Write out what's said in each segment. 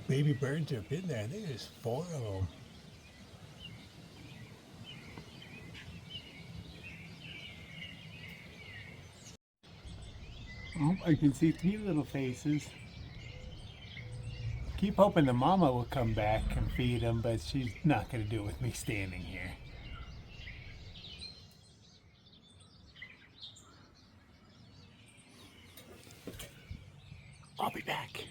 baby birds are in there. I think there's 4 of them. Oh, I can see 3 little faces. Keep hoping the mama will come back and feed them, but she's not going to do it with me standing here. I'll be back.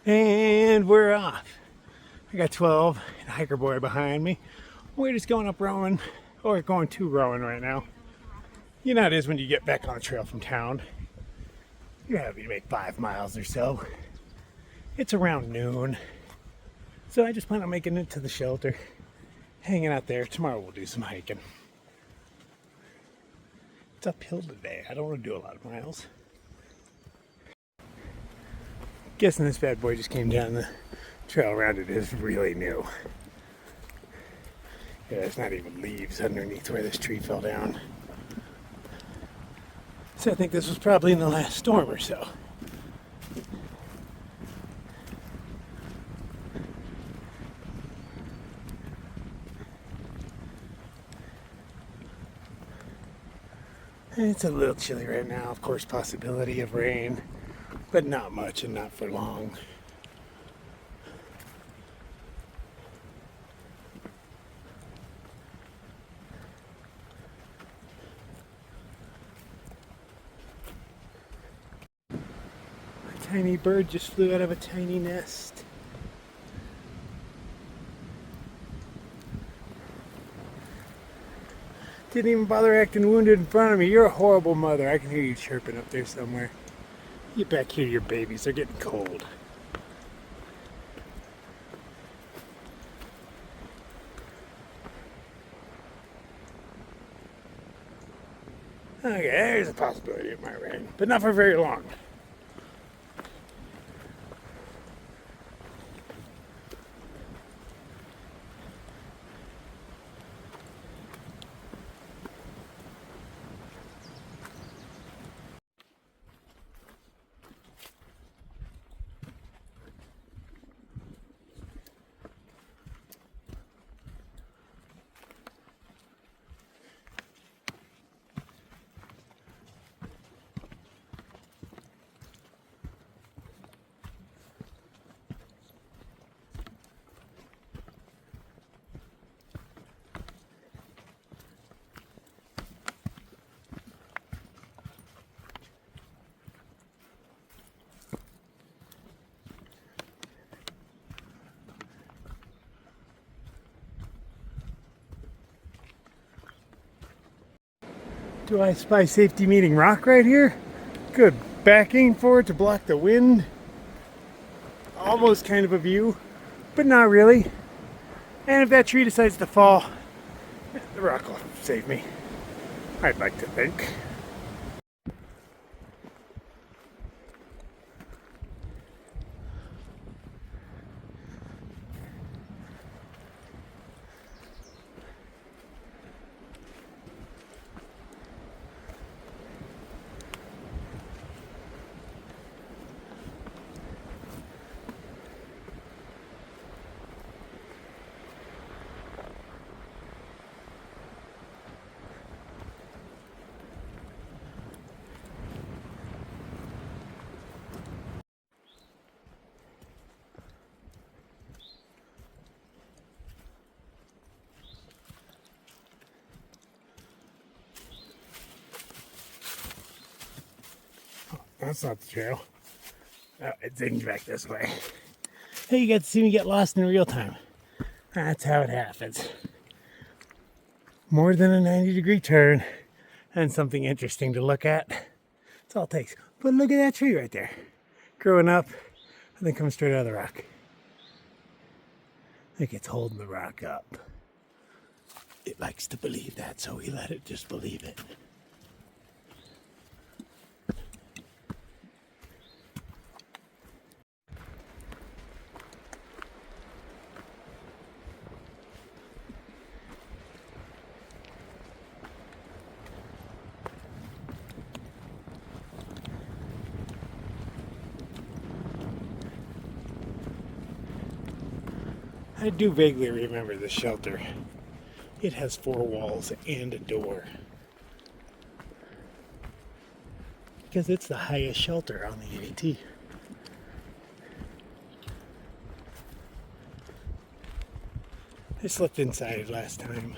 And we're off. I got 12 and a hiker boy behind me. We're just going up Rowan, or going to Rowan right now. You know how it is when you get back on the trail from town. You're happy to make 5 miles or so. It's around noon. So I just plan on making it to the shelter, hanging out there. Tomorrow we'll do some hiking. It's uphill today. I don't want to do a lot of miles. Guessing this bad boy just came down the trail around it is really new. Yeah, there's not even leaves underneath where this tree fell down. So I think this was probably in the last storm or so. It's a little chilly right now. Of course, possibility of rain, but not much and not for long. A tiny bird just flew out of a tiny nest. Didn't even bother acting wounded in front of me. You're a horrible mother. I can hear you chirping up there somewhere. Get back here to your babies. They're getting cold. Okay, there's a possibility it might rain, but not for very long. Do I spy safety meeting rock right here? Good backing for it to block the wind. Almost kind of a view, but not really. And if that tree decides to fall, the rock will save me. I'd like to think. That's not the trail. Oh, it zings back this way. Hey, you got to see me get lost in real time. That's how it happens. More than a 90-degree turn and something interesting to look at. That's all it takes. But look at that tree right there. Growing up and then coming straight out of the rock. I think it's holding the rock up. It likes to believe that, so we let it just believe it. I do vaguely remember this shelter. It has 4 walls and a door. Because it's the highest shelter on the AT. I slept inside last time.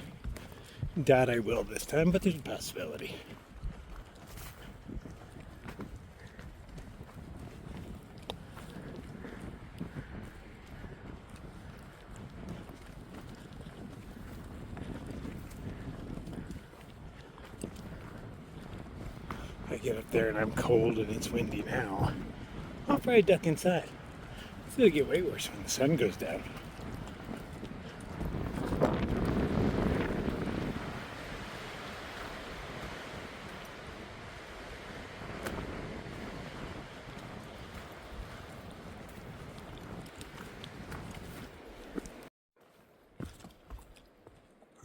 Doubt I will this time, but there's a possibility. I get up there and I'm cold and it's windy now. I'll probably duck inside. It's gonna get way worse when the sun goes down.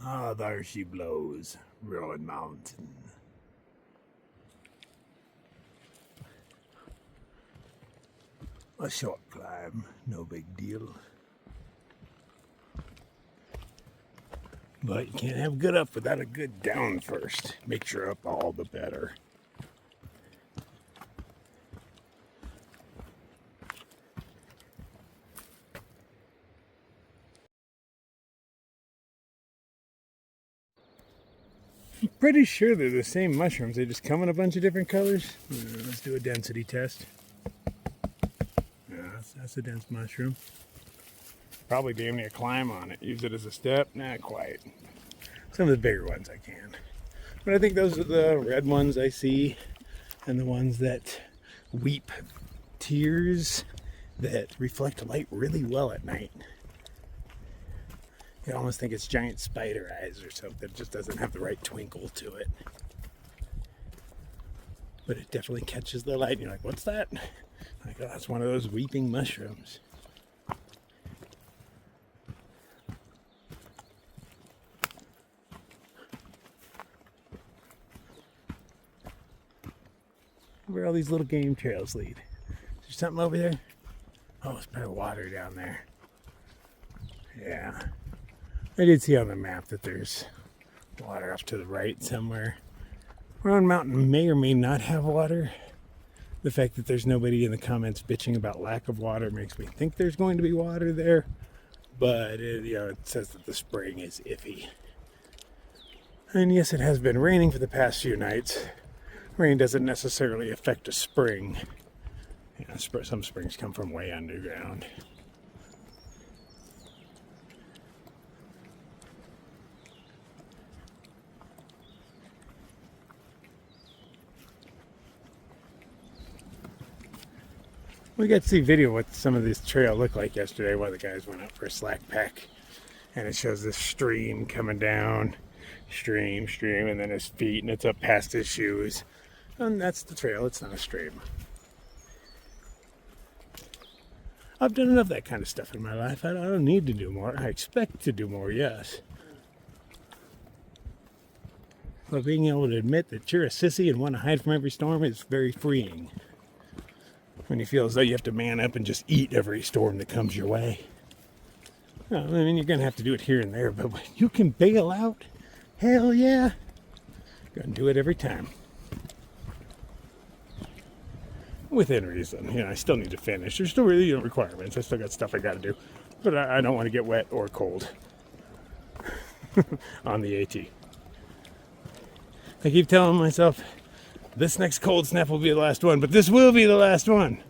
Ah, there she blows, Rowan Mountain. A short climb, no big deal. But you can't have good up without a good down first. Makes your up all the better. I'm pretty sure they're the same mushrooms. They just come in a bunch of different colors. Let's do a density test. That's a dense mushroom. Probably damn near climb on it. Use it as a step? Not quite. Some of the bigger ones I can. But I think those are the red ones I see, and the ones that weep tears that reflect light really well at night. You almost think it's giant spider eyes or something. It just doesn't have the right twinkle to it. But it definitely catches the light and you're like, what's that? Like, oh, that's one of those weeping mushrooms. Where all these little game trails lead. Is there something over there? Oh, it's probably water down there. Yeah. I did see on the map that there's water off to the right somewhere. Rowan Mountain may or may not have water. The fact that there's nobody in the comments bitching about lack of water makes me think there's going to be water there. But it says that the spraying is iffy. And yes, it has been raining for the past few nights. Rain doesn't necessarily affect a spring. Some springs come from way underground. We got to see video of what some of this trail looked like yesterday while the guys went out for a slack pack. And it shows this stream coming down. Stream, and then his feet, and it's up past his shoes. And that's the trail, it's not a stream. I've done enough of that kind of stuff in my life. I don't need to do more. I expect to do more, yes. But being able to admit that you're a sissy and want to hide from every storm is very freeing. When you feel as though you have to man up and just eat every storm that comes your way. Well, I mean, you're going to have to do it here and there, but when you can bail out, hell yeah. Go and do it every time. Within reason. I still need to finish. There's still really requirements. I still got stuff I got to do. But I don't want to get wet or cold on the AT. I keep telling myself, this next cold snap will be the last one, but this will be the last one.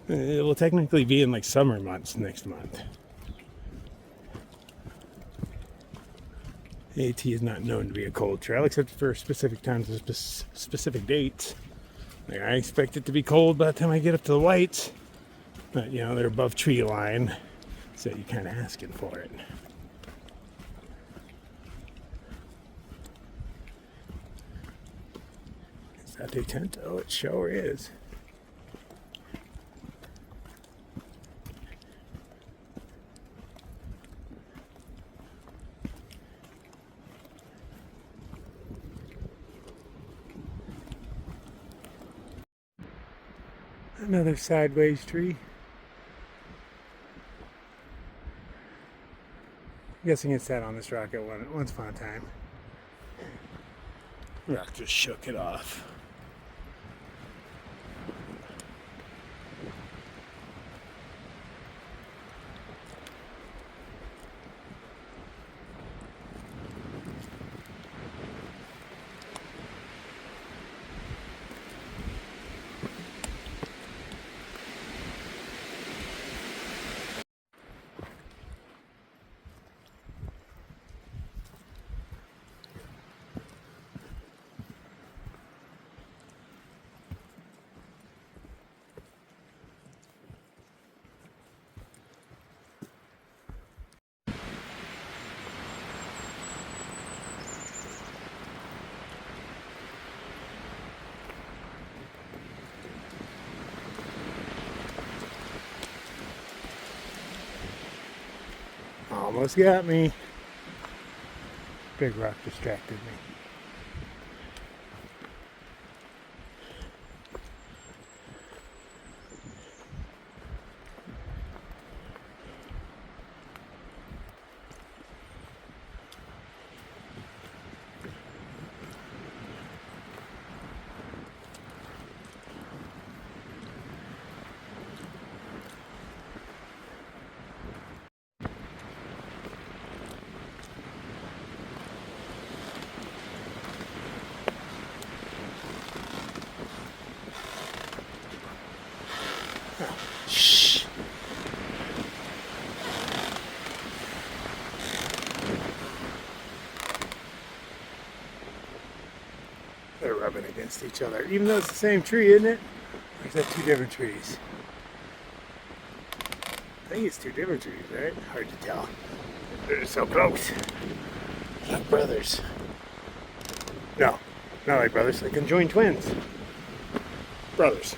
It will technically be in like summer months next month. AT is not known to be a cold trail, except for specific times and specific dates. Like, I expect it to be cold by the time I get up to the whites, but they're above tree line, so you're kind of asking for it. Is that a tent? Oh, it sure is. Another sideways tree. I'm guessing it sat on this rock at once upon a time. The rock just shook it off. Almost got me. Big rock distracted me. Shh. They're rubbing against each other, even though it's the same tree, isn't it? Or is that two different trees? I think it's two different trees, right? Hard to tell. They're so close. Like brothers. No, not like brothers, like conjoined twins. Brothers.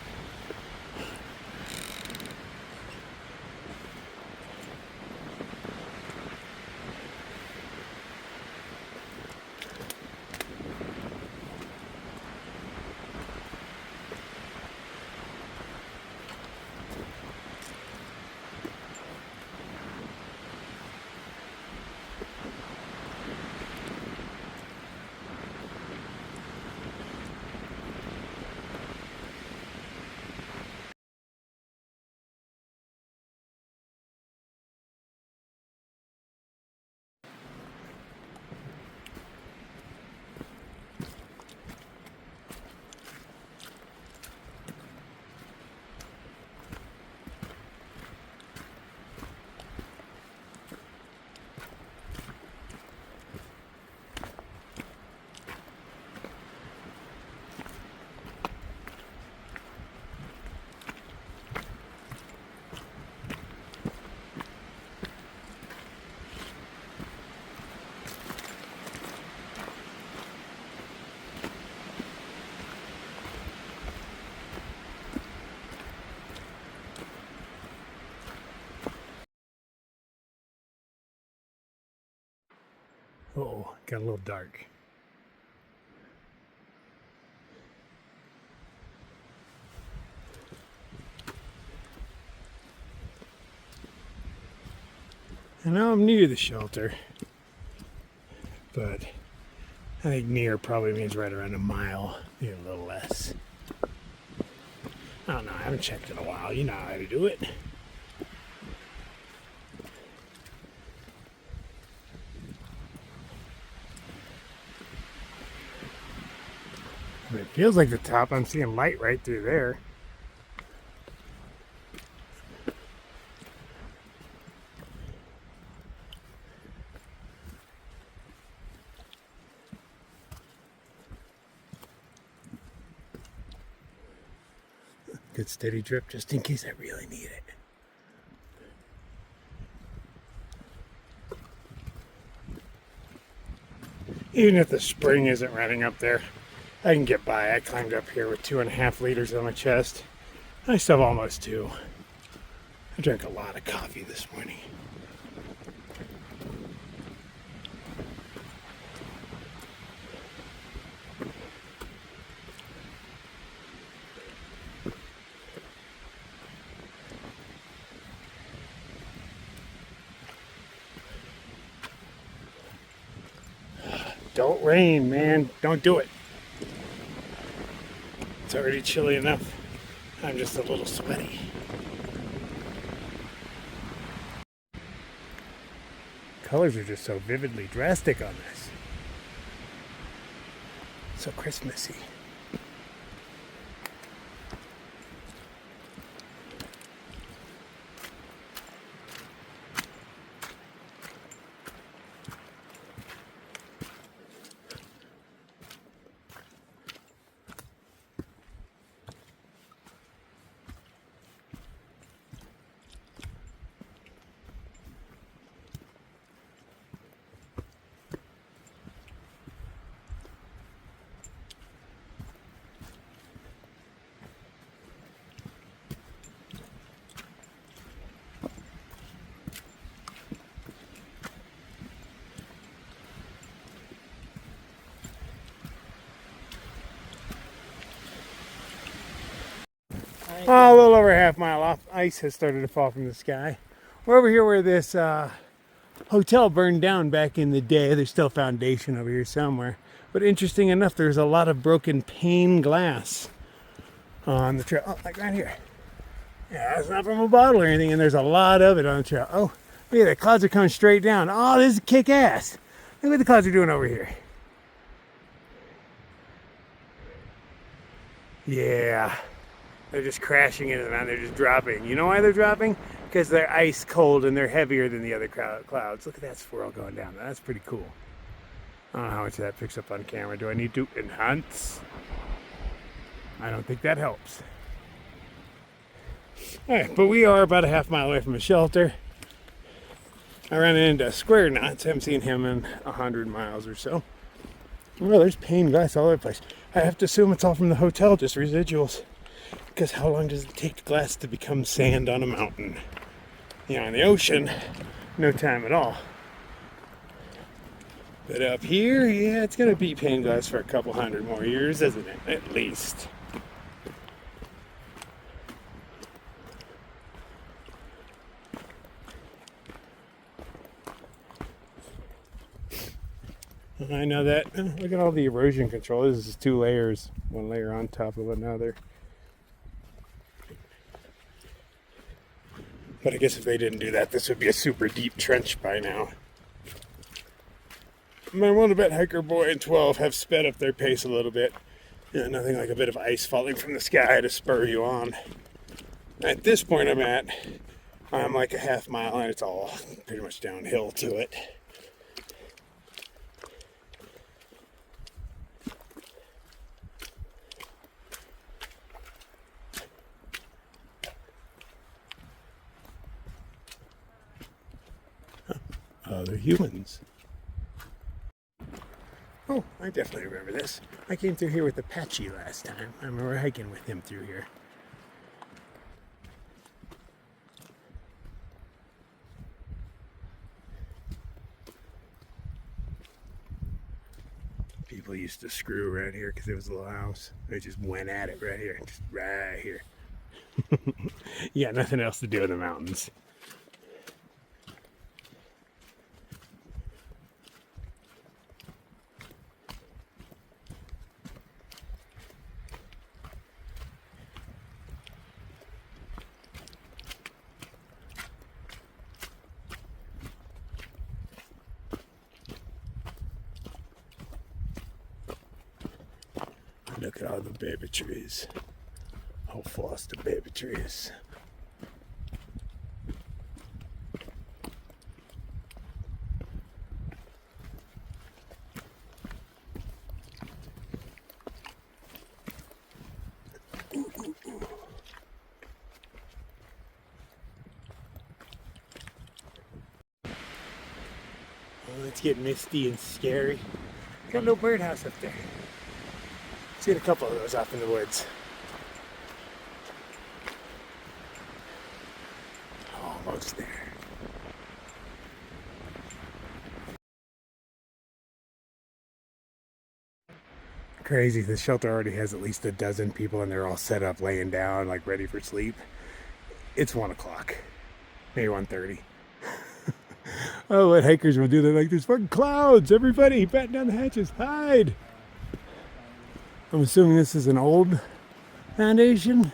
Oh, got a little dark. I know I'm new to the shelter, but I think near probably means right around a mile, maybe a little less. I don't know, I haven't checked in a while. You know how to do it. It feels like the top. I'm seeing light right through there. Good steady drip just in case I really need it. Even if the spring isn't running up there, I can get by. I climbed up here with 2.5 liters on my chest. I still have almost 2. I drank a lot of coffee this morning. Don't rain, man. Don't do it. It's already chilly enough. I'm just a little sweaty. Colors are just so vividly drastic on this. So Christmassy. Oh, a little over a half mile off, ice has started to fall from the sky. We're over here where this hotel burned down back in the day. There's still foundation over here somewhere. But interesting enough, there's a lot of broken pane glass on the trail. Oh, like right here. Yeah, it's not from a bottle or anything, and there's a lot of it on the trail. Oh, look at that. Clouds are coming straight down. Oh, this is kick-ass. Look what the clouds are doing over here. Yeah. They're just crashing into the mountain. They're just dropping. You know why they're dropping? Because they're ice cold and they're heavier than the other clouds. Look at that swirl going down. That's pretty cool. I don't know how much of that picks up on camera. Do I need to enhance? I don't think that helps. All right, but we are about a half mile away from a shelter. I ran into Square Knots. I haven't seen him in 100 miles or so. Well, there's pane glass all over the place. I have to assume it's all from the hotel, just residuals. Because how long does it take glass to become sand on a mountain? You know, in the ocean, no time at all. But up here, yeah, it's going to be pane glass for a couple hundred more years, isn't it? At least. I know that. Look at all the erosion control. This is 2 layers. 1 layer on top of another. But I guess if they didn't do that, this would be a super deep trench by now. I want to bet Hiker Boy and 12 have sped up their pace a little bit. Yeah, nothing like a bit of ice falling from the sky to spur you on. At this point I'm like a half mile and it's all pretty much downhill to it. Other humans. Oh, I definitely remember this. I came through here with Apache last time. I remember hiking with him through here. People used to screw right here because it was a little house. They just went at it right here. Just right here. You got nothing else to do in the mountains. Look at all the baby trees. How fast the baby trees. Oh, it's getting misty and scary. Got a little birdhouse up there. Seen a couple of those off in the woods. Almost there. Crazy, the shelter already has at least a dozen people and they're all set up laying down like ready for sleep. It's 1 o'clock, maybe 1:30. Oh, what hikers will do, they're like, there's fucking clouds, everybody, batten down the hatches, hide. I'm assuming this is an old foundation.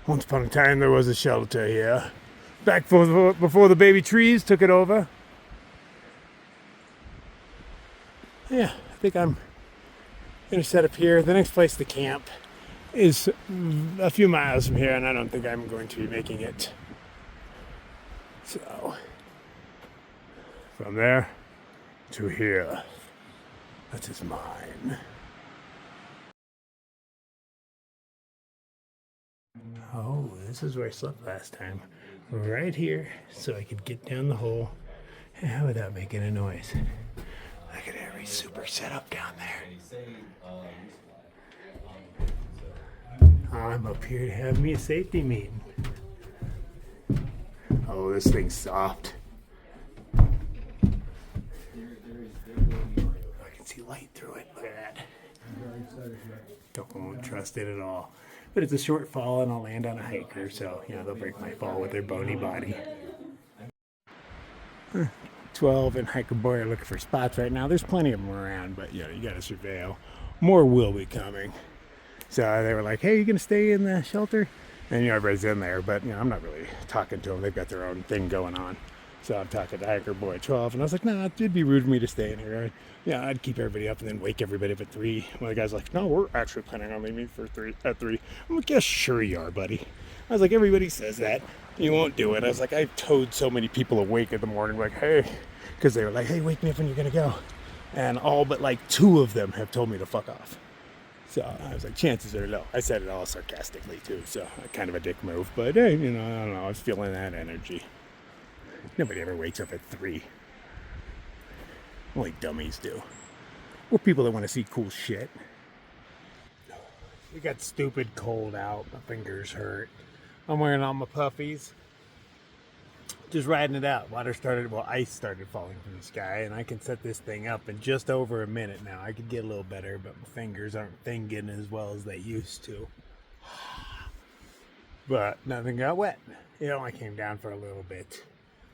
Once upon a time, there was a shelter here. Back before the baby trees took it over. Yeah, I think I'm going to set up here. The next place to camp is a few miles from here, and I don't think I'm going to be making it. So, from there to here, that is mine. Oh, this is where I slept last time. Right here, so I could get down the hole without making a noise. Look at every super setup down there. I'm up here to have me a safety meeting. Oh, this thing's soft. I can see light through it. Look at that. Don't trust it at all. But it's a short fall and I'll land on a hiker, so they'll break my fall with their bony body. 12 and hiker boy are looking for spots right now. There's plenty of them around, but you gotta surveil. More will be coming. So they were like, hey, you gonna stay in the shelter? And everybody's in there, but I'm not really talking to them. They've got their own thing going on. So I'm talking to hiker boy 12, and I was like, nah, it'd be rude of me to stay in here. I'd keep everybody up and then wake everybody up at 3. Well, the guy's like, no, we're actually planning on leaving at 3. I'm like, yeah, sure you are, buddy. I was like, everybody says that. You won't do it. I was like, I've towed so many people awake in the morning, like, hey, because they were like, hey, wake me up when you're going to go. And all but like 2 of them have told me to fuck off. So I was like, chances are low. I said it all sarcastically too, so kind of a dick move. But hey, I don't know. I was feeling that energy. Nobody ever wakes up at 3. Only dummies do. Or people that want to see cool shit. It got stupid cold out. My fingers hurt. I'm wearing all my puffies. Just riding it out. Ice started falling from the sky, and I can set this thing up in just over a minute now. I could get a little better, but my fingers aren't thinking as well as they used to. But nothing got wet. It only came down for a little bit.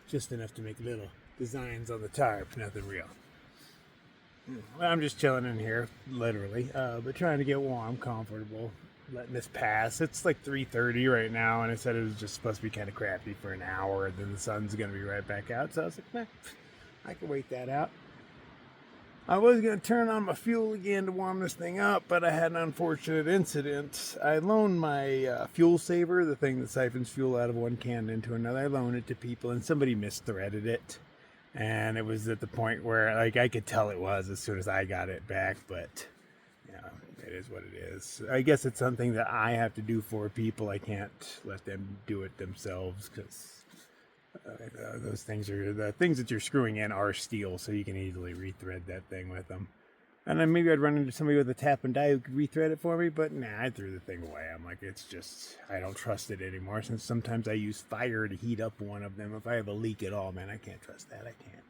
Just enough to make little designs on the tarp, nothing real. Well, I'm just chilling in here, literally, but trying to get warm, comfortable, letting this pass. It's like 3:30 right now, and I said it was just supposed to be kind of crappy for an hour, and then the sun's going to be right back out. So I was like, nah, I can wait that out. I was going to turn on my fuel again to warm this thing up, but I had an unfortunate incident. I loaned my fuel saver, the thing that siphons fuel out of one can into another. I loaned it to people, and somebody misthreaded it. And it was at the point where, I could tell it was as soon as I got it back, but, it is what it is. I guess it's something that I have to do for people. I can't let them do it themselves, because those things are, the things that you're screwing in are steel, so you can easily rethread that thing with them. And then maybe I'd run into somebody with a tap and die who could rethread it for me, but nah, I threw the thing away. I'm like, it's just, I don't trust it anymore, since sometimes I use fire to heat up one of them. If I have a leak at all, man, I can't trust that. I can't.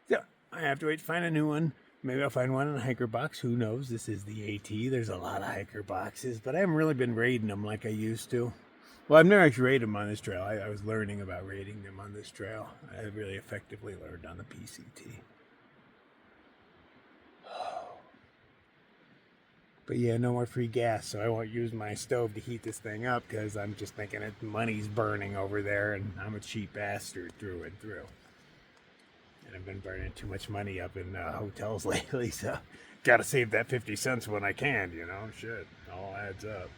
So, I have to wait to find a new one. Maybe I'll find one in a hiker box. Who knows? This is the AT. There's a lot of hiker boxes, but I haven't really been raiding them like I used to. Well, I've never actually raided them on this trail. I was learning about raiding them on this trail. I really effectively learned on the PCT. But yeah, no more free gas, so I won't use my stove to heat this thing up, because I'm just thinking that money's burning over there, and I'm a cheap bastard through and through. And I've been burning too much money up in hotels lately, so gotta save that 50 cents when I can, shit, all adds up.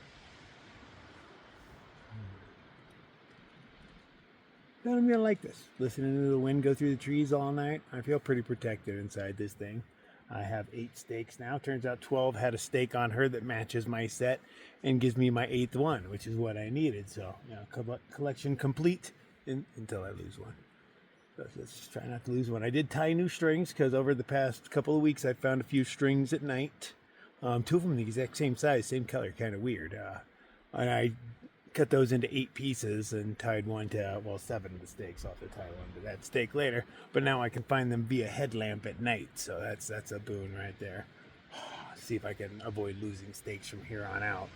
But I'm gonna like this. Listening to the wind go through the trees all night, I feel pretty protected inside this thing. I have 8 stakes now. Turns out 12 had a stake on her that matches my set and gives me my 8th one, which is what I needed. So, collection complete until I lose one. So let's just try not to lose one. I did tie new strings, because over the past couple of weeks I found a few strings at night. 2 of them the exact same size, same color, kind of weird. And I cut those into 8 pieces and tied one to, 7 of the stakes. I'll have to tie one to that stake later. But now I can find them via headlamp at night, so that's a boon right there. See if I can avoid losing stakes from here on out.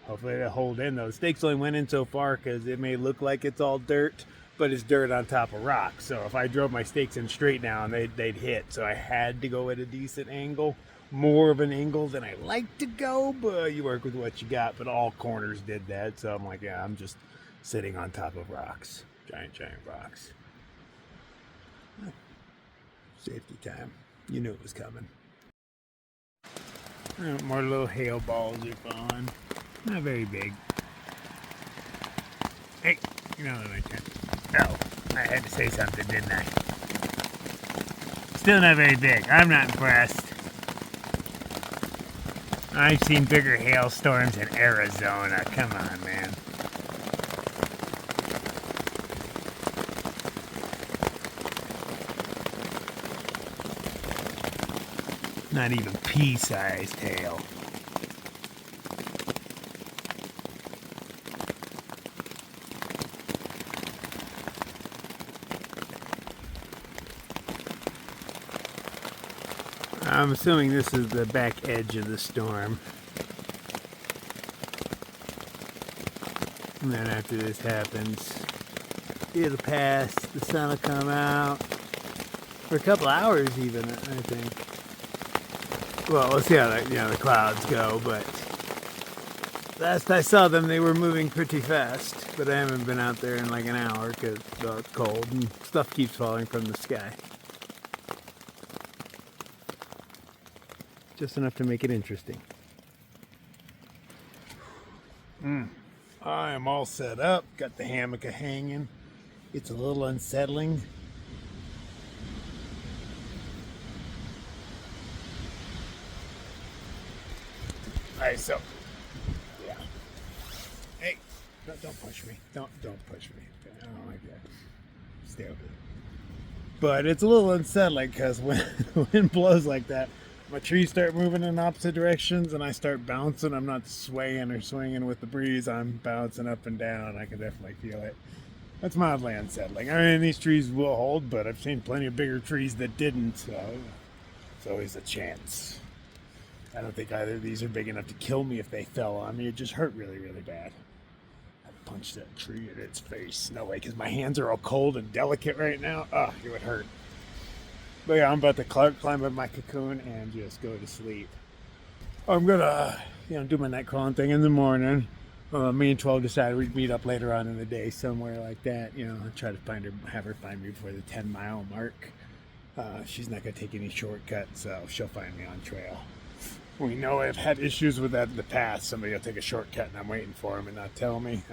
Hopefully they hold in. Those stakes only went in so far because it may look like it's all dirt, but it's dirt on top of rock. So if I drove my stakes in straight now, they'd hit. So I had to go at a decent angle, more of an angle than I like to go, but you work with what you got. But all corners did that. So I'm like, yeah, I'm just sitting on top of rocks. Giant rocks. Safety time. You knew it was coming. More little hail balls are falling. Not very big. Hey, you know what I can. Oh, I had to say something, didn't I? Still not very big. I'm not impressed. I've seen bigger hailstorms in Arizona. Come on, man. Not even pea-sized hail. I'm assuming this is the back edge of the storm. And then after this happens, it'll pass, the sun will come out. For a couple hours even, I think. Well, we'll see how the clouds go, but last I saw them, they were moving pretty fast. But I haven't been out there in like an hour because it's cold and stuff keeps falling from the sky. Just enough to make it interesting. I am all set up. Got the hammock hanging. It's a little unsettling. Alright, so yeah. Hey, don't push me. Don't push me. I don't like that. Stay over there. But it's a little unsettling because when the wind blows like that, my trees start moving in opposite directions and I start bouncing. I'm not swaying or swinging with the breeze. I'm bouncing up and down. I can definitely feel it. That's mildly unsettling. I mean, these trees will hold, but I've seen plenty of bigger trees that didn't, so it's always a chance. I don't think either of these are big enough to kill me if they fell on me. It just hurt really, really bad. I punched that tree in its face. No way, because my hands are all cold and delicate right now. Oh, it would hurt. But yeah, I'm about to climb up my cocoon and just go to sleep. I'm gonna, do my night crawling thing in the morning. Me and 12 decided we'd meet up later on in the day somewhere like that. Try to have her find me before the 10-mile mark. She's not gonna take any shortcuts, so she'll find me on trail. We know I've had issues with that in the past. Somebody will take a shortcut and I'm waiting for them and not tell me.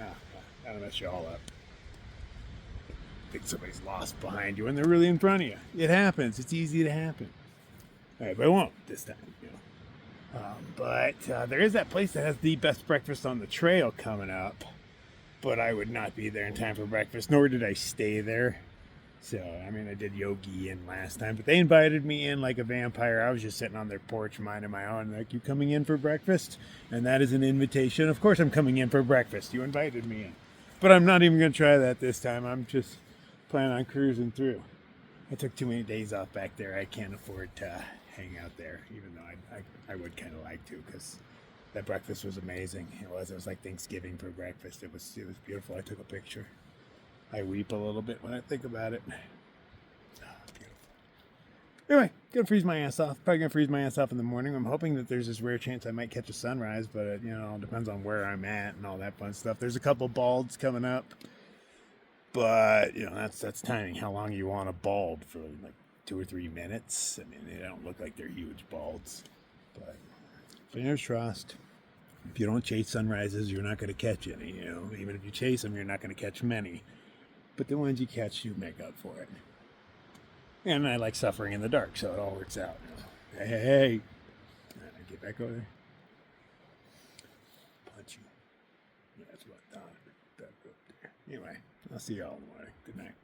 That'll mess you all up. Think somebody's lost behind you when they're really in front of you. It happens. It's easy to happen. All right, but it won't this time. But there is that place that has the best breakfast on the trail coming up. But I would not be there in time for breakfast, nor did I stay there. So, I did yogi in last time, but they invited me in like a vampire. I was just sitting on their porch minding my own. Like, you coming in for breakfast? And that is an invitation. Of course I'm coming in for breakfast. You invited me in. But I'm not even going to try that this time. I'm just planning on cruising through. I took too many days off back there. I can't afford to hang out there, even though I would kind of like to, because that breakfast was amazing. It was like Thanksgiving for breakfast. It was beautiful. I took a picture. I weep a little bit when I think about it. Beautiful. Anyway, gonna freeze my ass off. Probably gonna freeze my ass off in the morning. I'm hoping that there's this rare chance I might catch a sunrise, but it all depends on where I'm at and all that fun stuff. There's a couple balds coming up, but that's timing. How long you want a bald for? Like 2 or 3 minutes. They don't look like they're huge balds, but fingers crossed. If you don't chase sunrises, you're not going to catch any. Even if you chase them, you're not going to catch many. But the ones you catch, you make up for it. And I like suffering in the dark, so it all works out. Hey. Get back over there. Punch you. Yeah, that's what I thought. Back up there. Anyway, I'll see y'all in the morning. Good night.